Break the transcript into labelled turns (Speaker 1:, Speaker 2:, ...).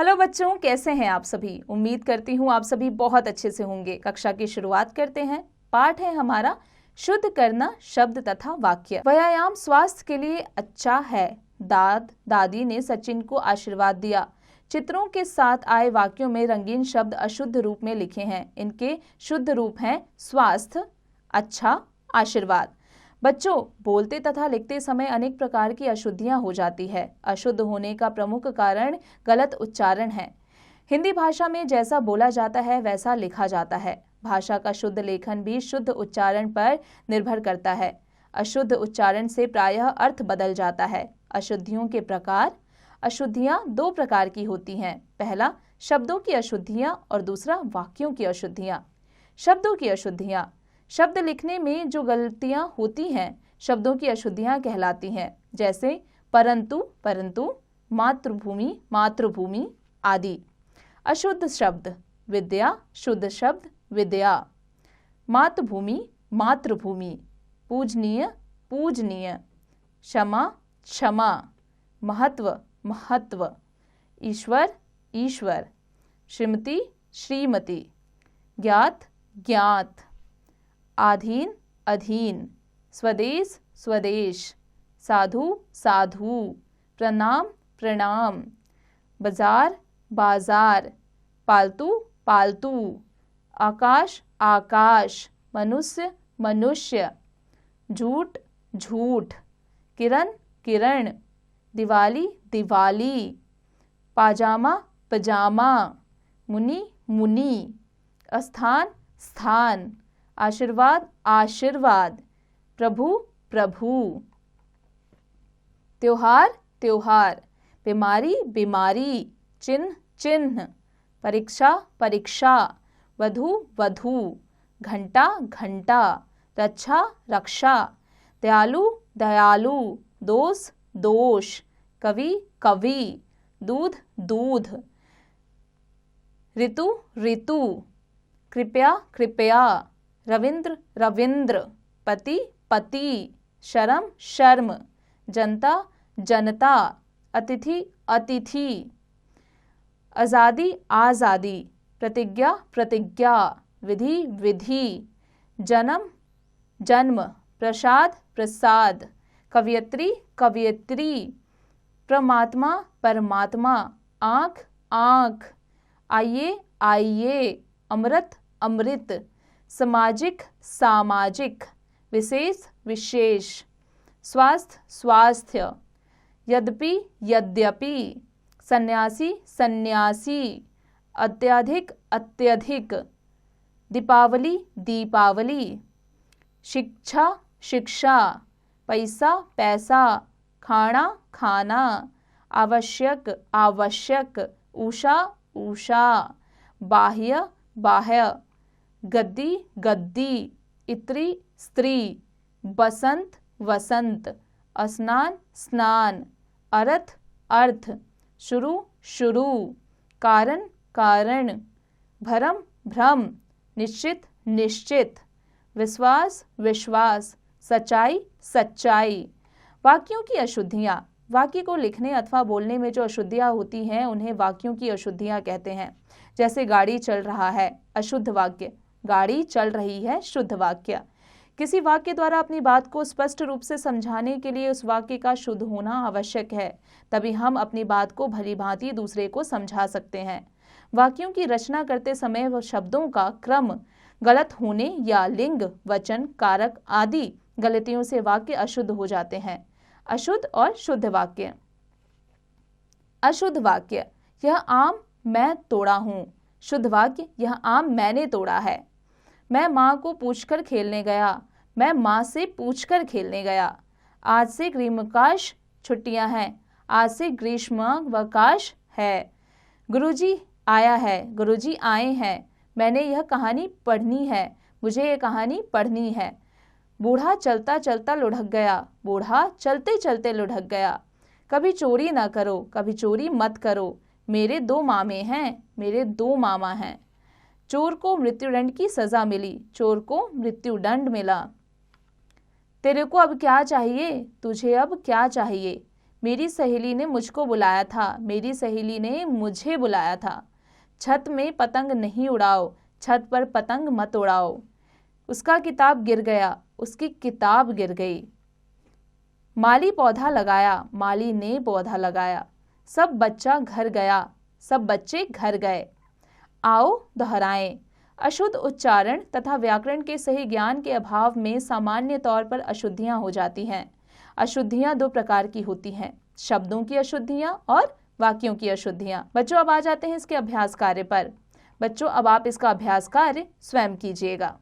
Speaker 1: Hello बच्चों, कैसे हैं आप सभी। उम्मीद करती हूँ आप सभी बहुत अच्छे से होंगे। कक्षा की शुरुआत करते हैं। पाठ है हमारा शुद्ध करना शब्द तथा वाक्य। व्यायाम स्वास्थ्य के लिए अच्छा है। दादी ने सचिन को आशीर्वाद दिया। चित्रों के साथ आए वाक्यों में रंगीन शब्द अशुद्ध रूप में लिखे हैं। इनके शुद्ध रूप हैं स्वास्थ्य, अच्छा, आशीर्वाद। बच्चों, बोलते तथा लिखते समय अनेक प्रकार की अशुद्धियां हो जाती है। अशुद्ध होने का प्रमुख कारण गलत उच्चारण है। हिंदी भाषा में जैसा बोला जाता है वैसा लिखा जाता है। भाषा का शुद्ध लेखन भी शुद्ध उच्चारण पर निर्भर करता है। अशुद्ध उच्चारण से प्रायः अर्थ बदल जाता है। अशुद्धियों के प्रकार। अशुद्धियां दो प्रकार की होती हैं। पहला, शब्दों की अशुद्धियां और दूसरा, वाक्यों की अशुद्धियां। शब्दों की अशुद्धियां, शब्द लिखने में जो गलतियां होती हैं शब्दों की अशुद्धियां कहलाती हैं। जैसे परंतु, परंतु, मातृभूमि, मातृभूमि आदि। अशुद्ध शब्द विद्या, शुद्ध शब्द विद्या। मातृभूमि, मातृभूमि। पूजनीय, पूजनीय। क्षमा, क्षमा। महत्व, महत्व। ईश्वर, ईश्वर। श्रीमती, श्रीमती। ज्ञात, ज्ञात। अधीन, अधीन। स्वदेश, स्वदेश। साधु, साधु। प्रणाम, प्रणाम। बाजार, बाजार। पालतू, पालतू। आकाश, आकाश। मनुष्य, मनुष्य। झूठ, झूठ। किरण, किरण। दिवाली, दिवाली। पाजामा, पजामा। मुनि, मुनि। स्थान, स्थान। आशीर्वाद, आशीर्वाद। प्रभु, प्रभु। त्योहार, त्योहार। बीमारी, बीमारी। चिन्ह, चिन्ह। परीक्षा, परीक्षा। वधू, वधू। घंटा, घंटा। रक्षा, रक्षा। दयालु, दयालु। दोष, दोष। कवि, कवि। दूध, दूध। ऋतु, ऋतु। कृपया, कृपया। रविंद्र, रविंद्र। पति, पति। शर्म, शर्म। जनता, जनता। अतिथि, अतिथि। आजादी, आजादी। प्रतिज्ञा, प्रतिज्ञा। विधि, विधि। जन्म, जन्म। प्रसाद, प्रसाद। कवयित्री, कवयित्री। परमात्मा, परमात्मा। आँख, आँख। आइए, आइए। अमृत, अमृत। सामाजिक, सामाजिक। विशेष, विशेष। स्वास्थ्य, स्वास्थ्य। यद्यपि, यद्यपि। सन्यासी, सन्यासी। अत्यधिक, अत्यधिक। दीपावली, दीपावली। शिक्षा, शिक्षा। पैसा, पैसा। खाना, खाना। आवश्यक, आवश्यक। उषा, उषा। बाह्य, बाह्य। गद्दी, गद्दी। इत्री, स्त्री। बसंत, वसंत। स्नान, स्नान। अर्थ, अर्थ। शुरू, शुरू। कारण, कारण। भ्रम, भ्रम। निश्चित, निश्चित। विश्वास, विश्वास। सच्चाई, सच्चाई। वाक्यों की अशुद्धियां। वाक्य को लिखने अथवा बोलने में जो अशुद्धियां होती हैं उन्हें वाक्यों की अशुद्धियां कहते हैं। जैसे गाड़ी चल रहा है, अशुद्ध वाक्य। गाड़ी चल रही है, शुद्ध वाक्य। किसी वाक्य द्वारा अपनी बात को स्पष्ट रूप से समझाने के लिए उस वाक्य का शुद्ध होना आवश्यक है, तभी हम अपनी बात को भली भांति दूसरे को समझा सकते हैं। वाक्यों की रचना करते समय वह शब्दों का क्रम गलत होने या लिंग, वचन, कारक आदि गलतियों से वाक्य अशुद्ध हो जाते हैं। अशुद्ध और शुद्ध वाक्य। अशुद्ध वाक्य, यह आम मैं तोड़ा हूँ। शुद्ध वाक्य, यह आम मैंने तोड़ा है। मैं माँ को पूछकर खेलने गया। मैं माँ से पूछकर खेलने गया। आज से ग्रीष्मावकाश छुट्टियां हैं। आज से ग्रीष्मावकाश है। गुरुजी आया है। गुरुजी आए हैं। मैंने यह कहानी पढ़नी है। मुझे यह कहानी पढ़नी है। बूढ़ा चलता चलता लुढ़क गया। बूढ़ा चलते चलते लुढ़क गया। कभी चोरी न करो, कभी चोरी मत करो। मेरे दो मामे हैं। मेरे दो मामा हैं। चोर को मृत्युदंड की सजा मिली। चोर को मृत्युदंड मिला। तेरे को अब क्या चाहिए? तुझे अब क्या चाहिए? मेरी सहेली ने मुझको बुलाया था, मेरी सहेली ने मुझे बुलाया था। छत में पतंग नहीं उड़ाओ, छत पर पतंग मत उड़ाओ। उसका किताब गिर गया, उसकी किताब गिर गई। माली पौधा लगाया, माली ने पौधा लगाया। सब बच्चा घर गया, सब बच्चे घर गए। आओ दोहराएं। अशुद्ध उच्चारण तथा व्याकरण के सही ज्ञान के अभाव में सामान्य तौर पर अशुद्धियां हो जाती हैं। अशुद्धियां दो प्रकार की होती हैं, शब्दों की अशुद्धियां और वाक्यों की अशुद्धियां। बच्चों अब आ जाते हैं इसके अभ्यास कार्य पर। बच्चों अब आप इसका अभ्यास कार्य स्वयं कीजिएगा।